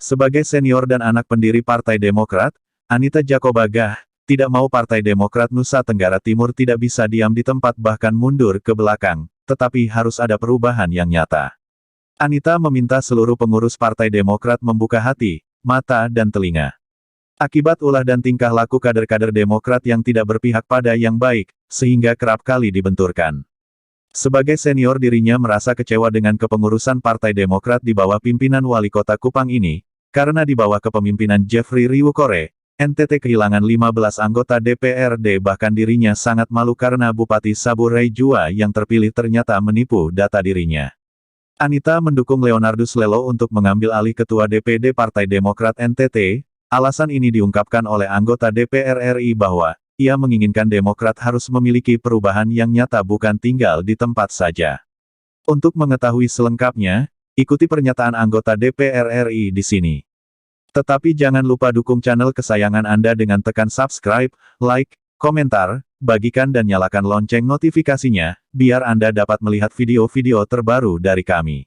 Sebagai senior dan anak pendiri Partai Demokrat, Anita Jacobagah tidak mau Partai Demokrat Nusa Tenggara Timur tidak bisa diam di tempat bahkan mundur ke belakang, tetapi harus ada perubahan yang nyata. Anita meminta seluruh pengurus Partai Demokrat membuka hati, mata dan telinga. Akibat ulah dan tingkah laku kader-kader Demokrat yang tidak berpihak pada yang baik, sehingga kerap kali dibenturkan. Sebagai senior dirinya merasa kecewa dengan kepengurusan Partai Demokrat di bawah pimpinan Wali Kota Kupang ini, karena di bawah kepemimpinan Jeffrey Riwukore, NTT kehilangan 15 anggota DPRD bahkan dirinya sangat malu karena Bupati Saburai Jua yang terpilih ternyata menipu data dirinya. Anita mendukung Leonardus Lelo untuk mengambil alih Ketua DPD Partai Demokrat NTT, alasan ini diungkapkan oleh anggota DPR RI bahwa, ia menginginkan Demokrat harus memiliki perubahan yang nyata bukan tinggal di tempat saja. Untuk mengetahui selengkapnya, ikuti pernyataan anggota DPR RI di sini. Tetapi jangan lupa dukung channel kesayangan Anda dengan tekan subscribe, like, komentar, bagikan dan nyalakan lonceng notifikasinya, biar Anda dapat melihat video-video terbaru dari kami.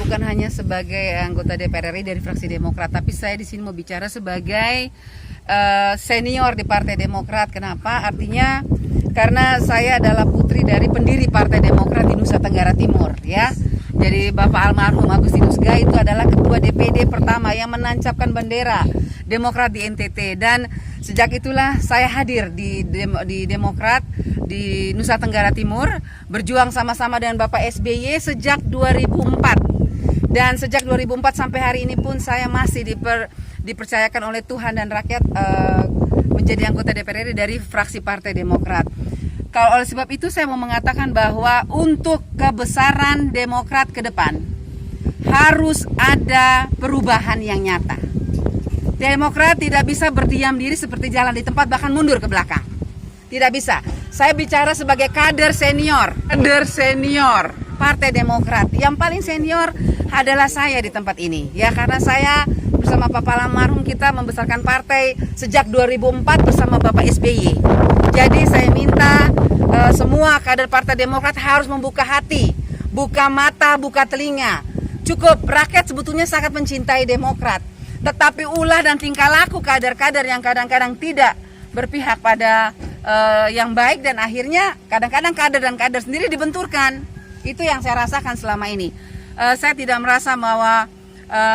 Bukan hanya sebagai anggota DPR RI dari fraksi Demokrat, tapi saya di sini mau bicara sebagai senior di Partai Demokrat. Kenapa? Artinya karena saya adalah putri dari pendiri Partai Demokrat di Nusa Tenggara Timur, ya. Jadi Bapak almarhum Agustinus Gai itu adalah ketua DPD pertama yang menancapkan bendera Demokrat di NTT, dan sejak itulah saya hadir di Demokrat di Nusa Tenggara Timur, berjuang sama-sama dengan Bapak SBY sejak 2004. Dan sejak 2004 sampai hari ini pun saya masih dipercayakan oleh Tuhan dan rakyat menjadi anggota DPR RI dari fraksi Partai Demokrat. Kalau oleh sebab itu saya mau mengatakan bahwa untuk kebesaran Demokrat ke depan harus ada perubahan yang nyata. Demokrat tidak bisa berdiam diri seperti jalan di tempat bahkan mundur ke belakang. Tidak bisa. Saya bicara sebagai kader senior Partai Demokrat. Yang paling senior adalah saya di tempat ini, ya, karena saya bersama Bapak almarhum kita membesarkan partai sejak 2004 bersama Bapak SBY. Jadi saya minta semua kader Partai Demokrat harus membuka hati, buka mata, buka telinga. Cukup, rakyat sebetulnya sangat mencintai Demokrat, tetapi ulah dan tingkah laku kader-kader yang kadang-kadang tidak berpihak pada yang baik, dan akhirnya kadang-kadang kader dan kader sendiri dibenturkan. Itu yang saya rasakan selama ini. Saya tidak merasa bahwa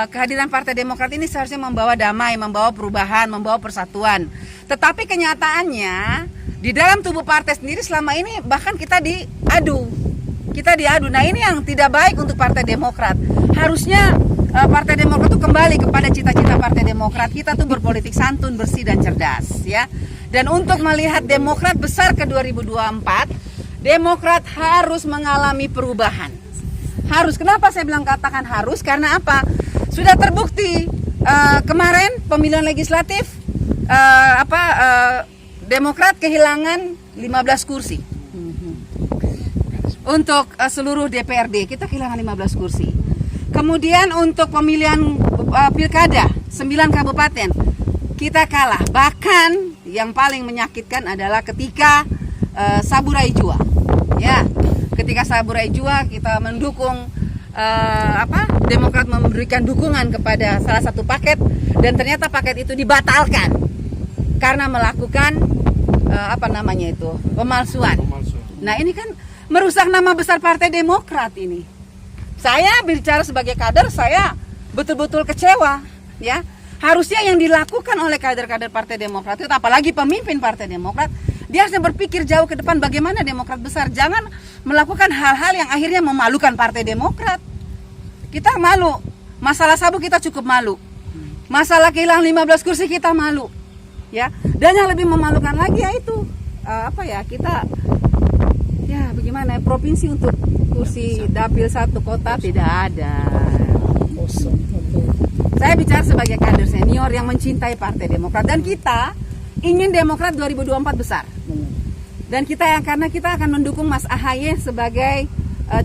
kehadiran Partai Demokrat ini seharusnya membawa damai, membawa perubahan, membawa persatuan. Tetapi kenyataannya di dalam tubuh partai sendiri selama ini bahkan kita diadu. Nah, ini yang tidak baik untuk Partai Demokrat. Harusnya Partai Demokrat itu kembali kepada cita-cita Partai Demokrat. Kita tuh berpolitik santun, bersih dan cerdas, ya. Dan untuk melihat Demokrat besar ke 2024, Demokrat harus mengalami perubahan. Harus. Kenapa saya bilang katakan harus? Karena apa? Sudah terbukti kemarin pemilihan legislatif Demokrat kehilangan 15 kursi. Untuk seluruh DPRD kita kehilangan 15 kursi. Kemudian untuk pemilihan pilkada 9 kabupaten kita kalah. Bahkan yang paling menyakitkan adalah ketika Saburai Jua. Ya, ketika Saburai Jua kita mendukung Demokrat memberikan dukungan kepada salah satu paket, dan ternyata paket itu dibatalkan karena melakukan pemalsuan. Nah, ini kan merusak nama besar Partai Demokrat ini. Saya bicara sebagai kader, saya betul-betul kecewa, ya. Harusnya yang dilakukan oleh kader-kader Partai Demokrat itu, apalagi pemimpin Partai Demokrat, dia harusnya berpikir jauh ke depan bagaimana Demokrat besar. Jangan melakukan hal-hal yang akhirnya memalukan Partai Demokrat. Kita malu. Masalah Sabu kita cukup malu. Masalah kehilangan 15 kursi kita malu. Ya. Dan yang lebih memalukan lagi yaitu kita bagaimana provinsi untuk kursi dapil satu kota tidak ada. Saya bicara sebagai kader senior yang mencintai Partai Demokrat, dan kita ingin Demokrat 2024 besar. Dan karena kita akan mendukung Mas AHY sebagai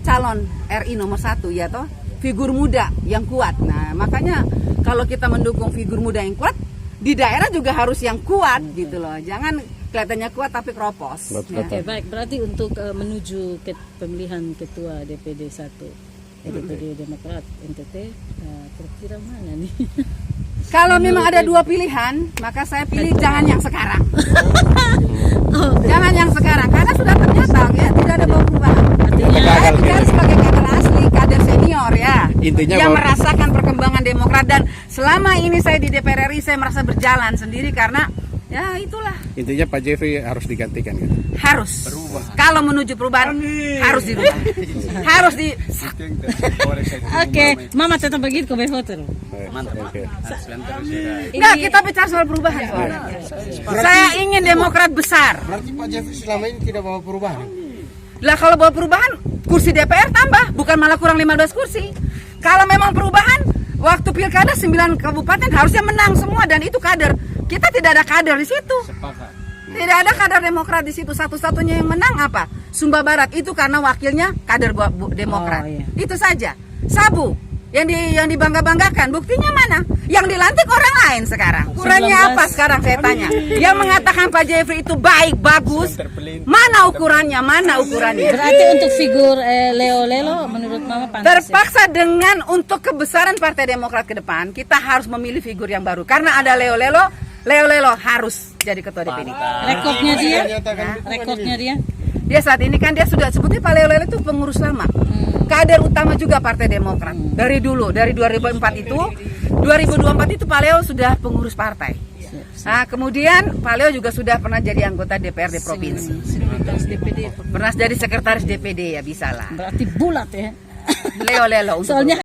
calon RI nomor 1 ya toh, figur muda yang kuat. Nah makanya kalau kita mendukung figur muda yang kuat, di daerah juga harus yang kuat gitu loh. Jangan kelihatannya kuat tapi keropos. Ya. Oke, baik. Berarti untuk menuju ke pemilihan ketua DPD 1 DPD Demokrat NTT, kira-kira mana nih? Kalau memang ada dua pilihan, maka saya pilih jangan yang sekarang. Jangan yang sekarang, karena sudah ternyata ya tidak ada perubahan. Saya bicara sebagai kader asli, kader senior ya, Intinya yang bahwa- merasakan perkembangan Demokrat, dan selama ini saya di DPR RI saya merasa berjalan sendiri karena ya itulah Intinya Pak Jeffrey harus digantikan gitu. harus. Kalau menuju perubahan harus dirubah, harus di. Oke, Mama tetap begitu ke hotel. Oke. Enggak, kita bicara soal perubahan soalnya. Saya ingin Demokrat besar. Berarti Pak Jeffrey selama ini tidak bawa perubahan? Lah kalau bawa perubahan, kursi DPR tambah, bukan malah kurang 15 kursi. Kalau memang perubahan, waktu pilkada 9 kabupaten harusnya menang semua, dan itu kader. Kita tidak ada kader di situ. Tidak ada kader Demokrat di situ. Satu-satunya yang menang apa? Sumba Barat, itu karena wakilnya kader Demokrat. Oh, iya. Itu saja. Sabu yang dibangga-banggakan, buktinya mana? Yang dilantik orang lain sekarang. Ukurannya 19. apa sekarang saya tanya? Yang mengatakan Pak Jeffrey itu baik, bagus, mana ukurannya? Mana ukurannya? Berarti untuk figur Leo Lelo menurut Mama pantas. Terpaksa dengan untuk kebesaran Partai Demokrat ke depan, kita harus memilih figur yang baru. Karena ada Leo Lelo harus jadi ketua DPD. Rekodnya dia? Rekodnya dia? Dia saat ini kan dia sudah, sebetulnya Pak Leo Lelo itu pengurus lama, kader utama juga Partai Demokrat dari dulu, dari 2004 itu, 2024 itu Pak Leo sudah pengurus partai. Nah kemudian Pak Leo juga sudah pernah jadi anggota DPRD provinsi, DPD. pernah jadi sekretaris DPD ya, bisa lah. Berarti bulat ya. Leo untuk Soalnya